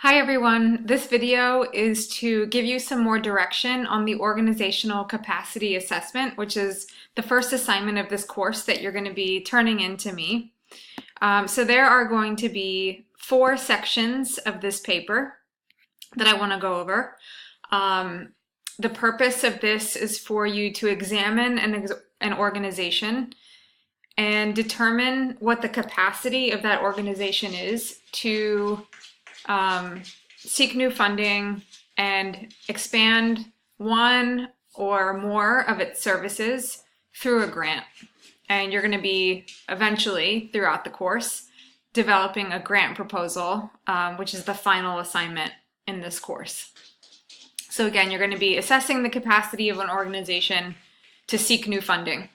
Hi everyone, this video is to give you some more direction on the organizational capacity assessment, which is the first assignment of this course that you're going to be turning in to me. So there are going to be 4 sections of this paper that I want to go over. The purpose of this is for you to examine an organization and determine what the capacity of that organization is to seek new funding and expand one or more of its services through a grant. And you're going to be eventually, throughout the course, developing a grant proposal, which is the final assignment in this course. So again, you're going to be assessing the capacity of an organization to seek new funding.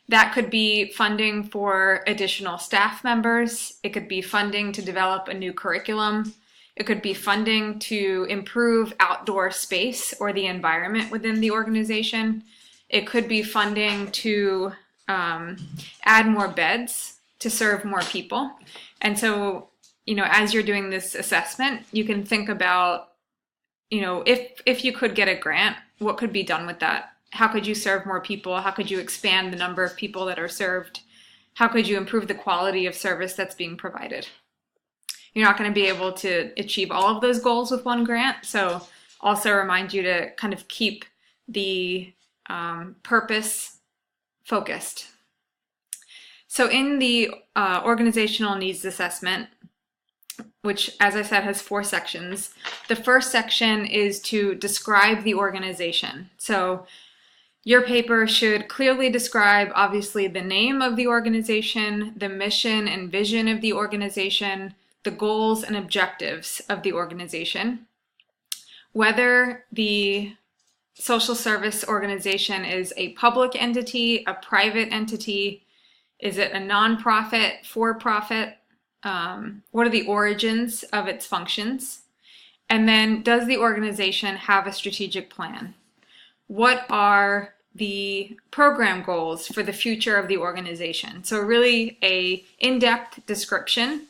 That could be funding for additional staff members. It could be funding to develop a new curriculum. It could be funding to improve outdoor space or the environment within the organization. It could be funding to add more beds to serve more people. And so, as you're doing this assessment, you can think about, if you could get a grant, what could be done with that? How could you serve more people? How could you expand the number of people that are served? How could you improve the quality of service that's being provided? You're not going to be able to achieve all of those goals with one grant, so also remind you to kind of keep the purpose focused. So in the organizational needs assessment, which, as I said, has 4 sections, the first section is to describe the organization. So your paper should clearly describe, obviously, the name of the organization, the mission and vision of the organization, the goals and objectives of the organization, whether the social service organization is a public entity, a private entity, is it a nonprofit, for-profit, what are the origins of its functions, and then does the organization have a strategic plan? What are the program goals for the future of the organization? So really a in-depth description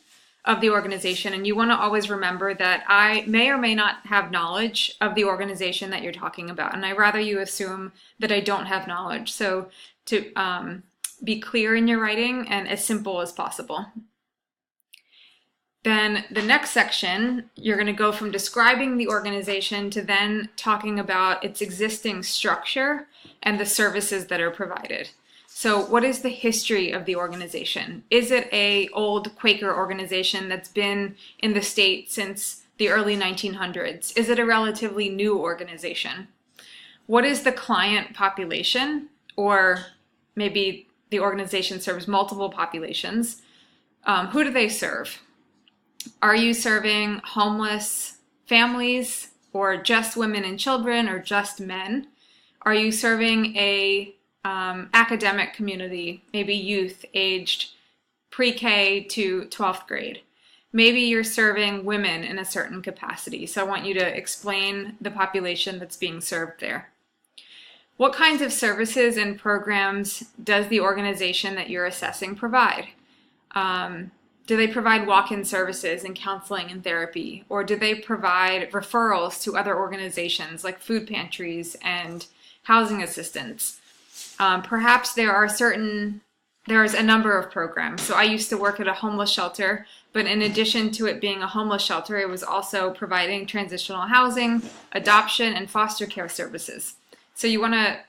of the organization, and you want to always remember that I may or may not have knowledge of the organization that you're talking about, and I rather you assume that I don't have knowledge. So to be clear in your writing and as simple as possible. Then the next section, you're going to go from describing the organization to then talking about its existing structure and the services that are provided. So what is the history of the organization? Is it an old Quaker organization that's been in the state since the early 1900s? Is it a relatively new organization? What is the client population? Or maybe the organization serves multiple populations. Who do they serve? Are you serving homeless families, or just women and children, or just men? Are you serving a academic community, maybe youth aged pre-K to 12th grade? Maybe you're serving women in a certain capacity, so I want you to explain the population that's being served there. What kinds of services and programs does the organization that you're assessing provide? Do they provide walk-in services and counseling and therapy? Or do they provide referrals to other organizations like food pantries and housing assistance? Perhaps there's a number of programs. So I used to work at a homeless shelter, but in addition to it being a homeless shelter, it was also providing transitional housing, adoption, and foster care services. So you want to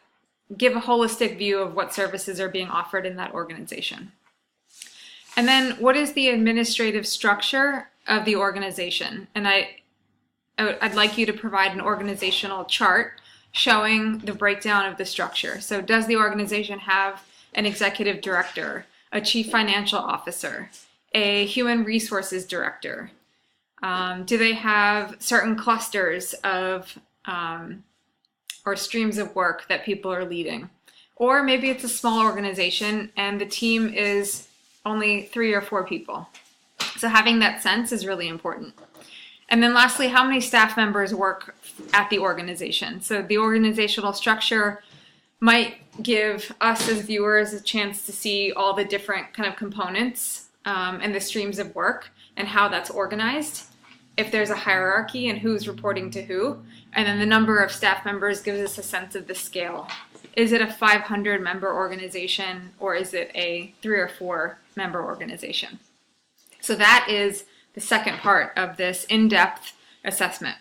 give a holistic view of what services are being offered in that organization. And then what is the administrative structure of the organization? And I'd like you to provide an organizational chart showing the breakdown of the structure. So does the organization have an executive director, a chief financial officer, a human resources director? Do they have certain clusters of or streams of work that people are leading? Or maybe it's a small organization and the team is only 3 or 4 people. So having that sense is really important. And then lastly, how many staff members work at the organization? So the organizational structure might give us as viewers a chance to see all the different kind of components and the streams of work and how that's organized. if there's a hierarchy and who's reporting to who. And then the number of staff members gives us a sense of the scale. Is it a 500 member organization, or is it a 3 or 4 member organization? So that is the second part of this in-depth assessment.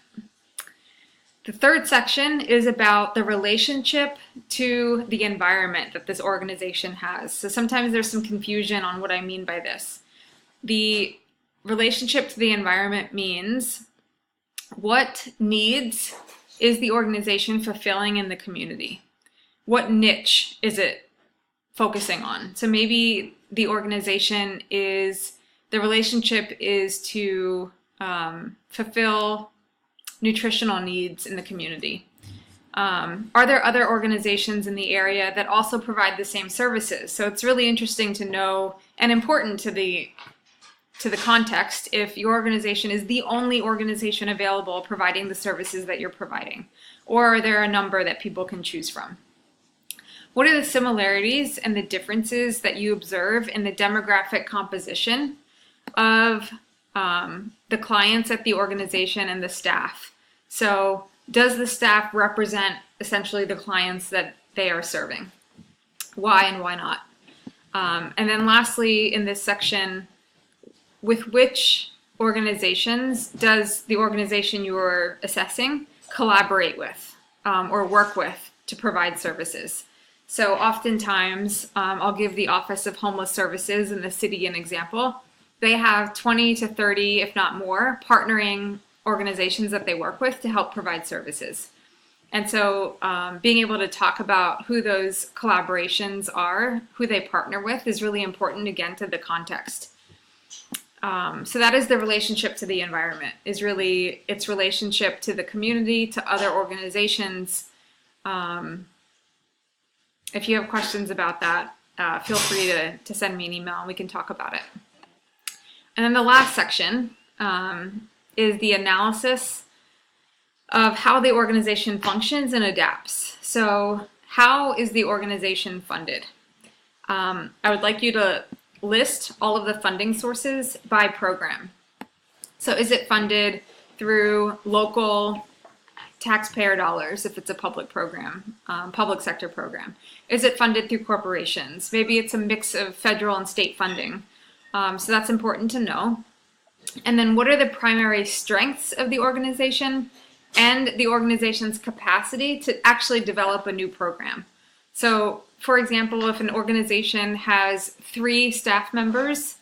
The third section is about the relationship to the environment that this organization has. So sometimes there's some confusion on what I mean by this. The relationship to the environment means what needs is the organization fulfilling in the community? What niche is it focusing on? So maybe the organization is, the relationship is to fulfill nutritional needs in the community. Are there other organizations in the area that also provide the same services? So it's really interesting to know, and important to the context, if your organization is the only organization available providing the services that you're providing, or are there a number that people can choose from? What are the similarities and the differences that you observe in the demographic composition of the clients at the organization and the staff? So does the staff represent essentially the clients that they are serving? Why and why not? And then lastly, in this section, with which organizations does the organization you're assessing collaborate with or work with to provide services? So oftentimes, I'll give the Office of Homeless Services in the city an example. They have 20 to 30, if not more, partnering organizations that they work with to help provide services. And so being able to talk about who those collaborations are, who they partner with, is really important, again, to the context. So that is the relationship to the environment, is really its relationship to the community, to other organizations. If you have questions about that, feel free to send me an email and we can talk about it. And then the last section is the analysis of how the organization functions and adapts. So how is the organization funded? I would like you to list all of the funding sources by program. So is it funded through local taxpayer dollars if it's a public program, public sector program? Is it funded through corporations? Maybe it's a mix of federal and state funding. So that's important to know. And then what are the primary strengths of the organization and the organization's capacity to actually develop a new program? So for example, if an organization has 3 staff members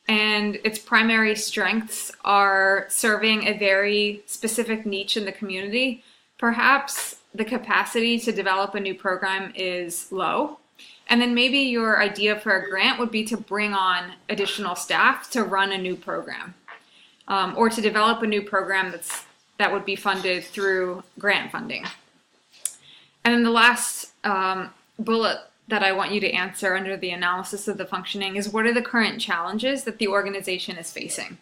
and its primary strengths are serving a very specific niche in the community, perhaps the capacity to develop a new program is low. And then maybe your idea for a grant would be to bring on additional staff to run a new program, or to develop a new program that would be funded through grant funding. And then the last bullet that I want you to answer under the analysis of the functioning is, what are the current challenges that the organization is facing?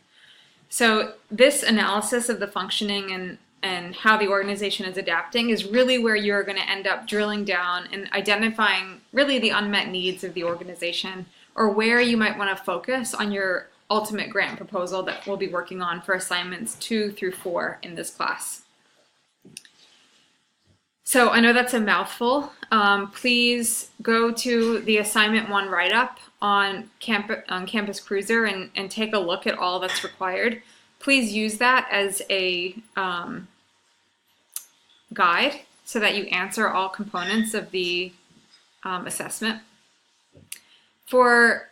So this analysis of the functioning and how the organization is adapting is really where you're going to end up drilling down and identifying really the unmet needs of the organization, or where you might want to focus on your ultimate grant proposal that we'll be working on for assignments 2 through 4 in this class. So I know that's a mouthful. Please go to the assignment 1 write-up on Campus Cruiser and take a look at all that's required. Please use that as a guide so that you answer all components of the assessment. For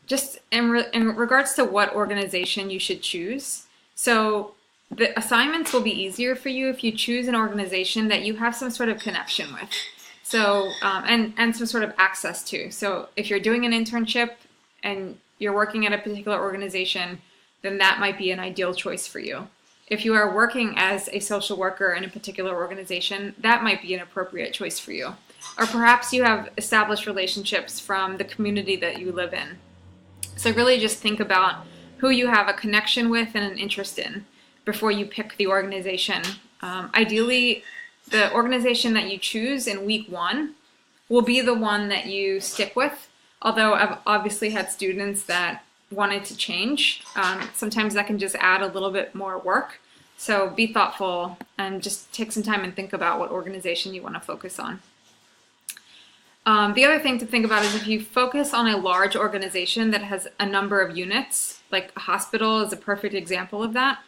just in regards to what organization you should choose, so the assignments will be easier for you if you choose an organization that you have some sort of connection with, so and some sort of access to. So if you're doing an internship and you're working at a particular organization, then that might be an ideal choice for you. If you are working as a social worker in a particular organization, that might be an appropriate choice for you. Or perhaps you have established relationships from the community that you live in. So really just think about who you have a connection with and an interest in before you pick the organization. Ideally, the organization that you choose in week 1 will be the one that you stick with, although I've obviously had students that wanted to change. Sometimes that can just add a little bit more work. So be thoughtful and just take some time and think about what organization you want to focus on. The other thing to think about is if you focus on a large organization that has a number of units, like a hospital is a perfect example of that,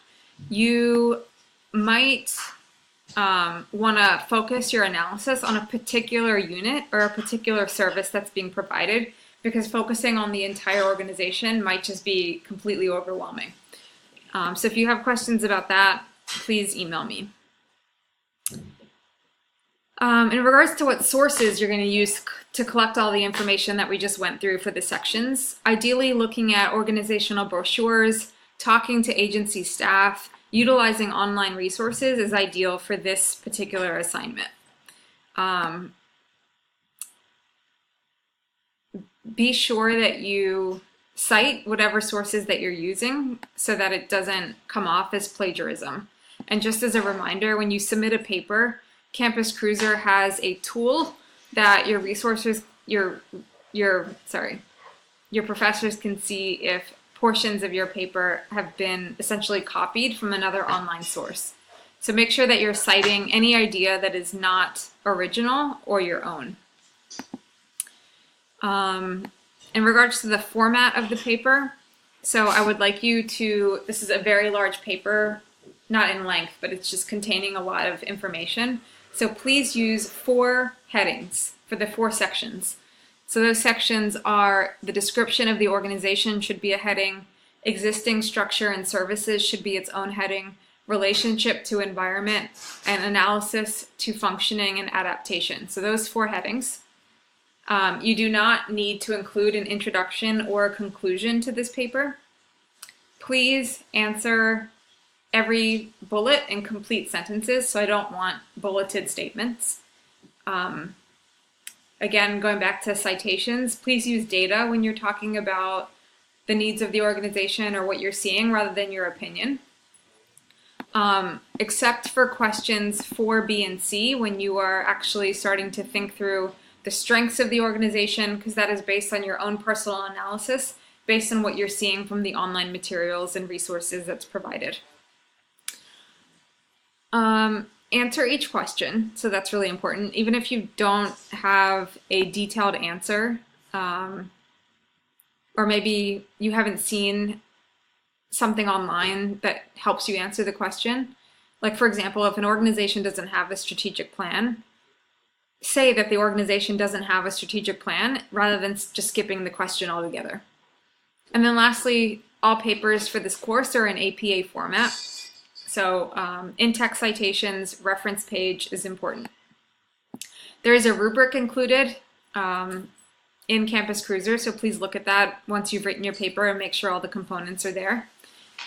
you might want to focus your analysis on a particular unit or a particular service that's being provided, because focusing on the entire organization might just be completely overwhelming. So if you have questions about that, please email me. In regards to what sources you're going to use to collect all the information that we just went through for the sections, ideally looking at organizational brochures, talking to agency staff, utilizing online resources is ideal for this particular assignment. Be sure that you cite whatever sources that you're using so that it doesn't come off as plagiarism. And just as a reminder, when you submit a paper, Campus Cruiser has a tool that your professors can see if portions of your paper have been essentially copied from another online source. So make sure that you're citing any idea that is not original or your own. In regards to the format of the paper, so I would like you to, this is a very large paper, not in length, but it's just containing a lot of information. So please use 4 headings for the 4 sections. So those sections are the description of the organization should be a heading, existing structure and services should be its own heading, relationship to environment, and analysis to functioning and adaptation. So those 4 headings. You do not need to include an introduction or a conclusion to this paper. Please answer every bullet in complete sentences, so I don't want bulleted statements. Again, going back to citations, please use data when you're talking about the needs of the organization or what you're seeing rather than your opinion. Except for questions 4, B, and C, when you are actually starting to think through the strengths of the organization, because that is based on your own personal analysis, based on what you're seeing from the online materials and resources that's provided. Answer each question, so that's really important. Even if you don't have a detailed answer, or maybe you haven't seen something online that helps you answer the question. Like, for example, if an organization doesn't have a strategic plan, say that the organization doesn't have a strategic plan rather than just skipping the question altogether. And then lastly, all papers for this course are in APA format. So in-text citations, reference page is important. There is a rubric included in Campus Cruiser, so please look at that once you've written your paper and make sure all the components are there.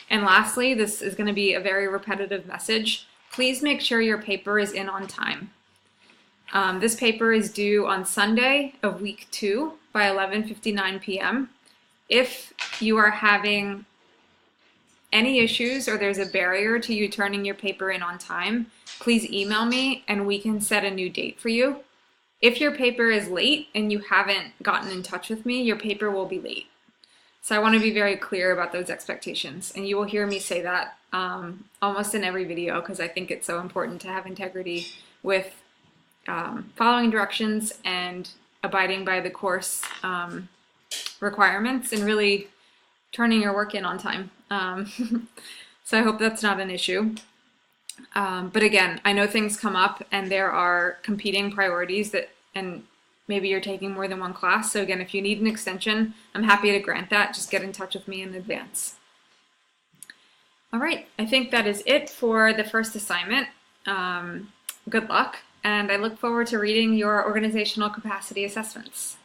And lastly, this is going to be a very repetitive message. Please make sure your paper is in on time. This paper is due on Sunday of week 2 by 11:59 p.m. If you are having any issues or there's a barrier to you turning your paper in on time, please email me and we can set a new date for you. If your paper is late and you haven't gotten in touch with me, your paper will be late. So I want to be very clear about those expectations, and you will hear me say that almost in every video because I think it's so important to have integrity with following directions and abiding by the course requirements and really turning your work in on time. So I hope that's not an issue. But again, I know things come up and there are competing priorities and maybe you're taking more than one class. So again, if you need an extension, I'm happy to grant that. Just get in touch with me in advance. All right, I think that is it for the first assignment. Good luck, and I look forward to reading your organizational capacity assessments.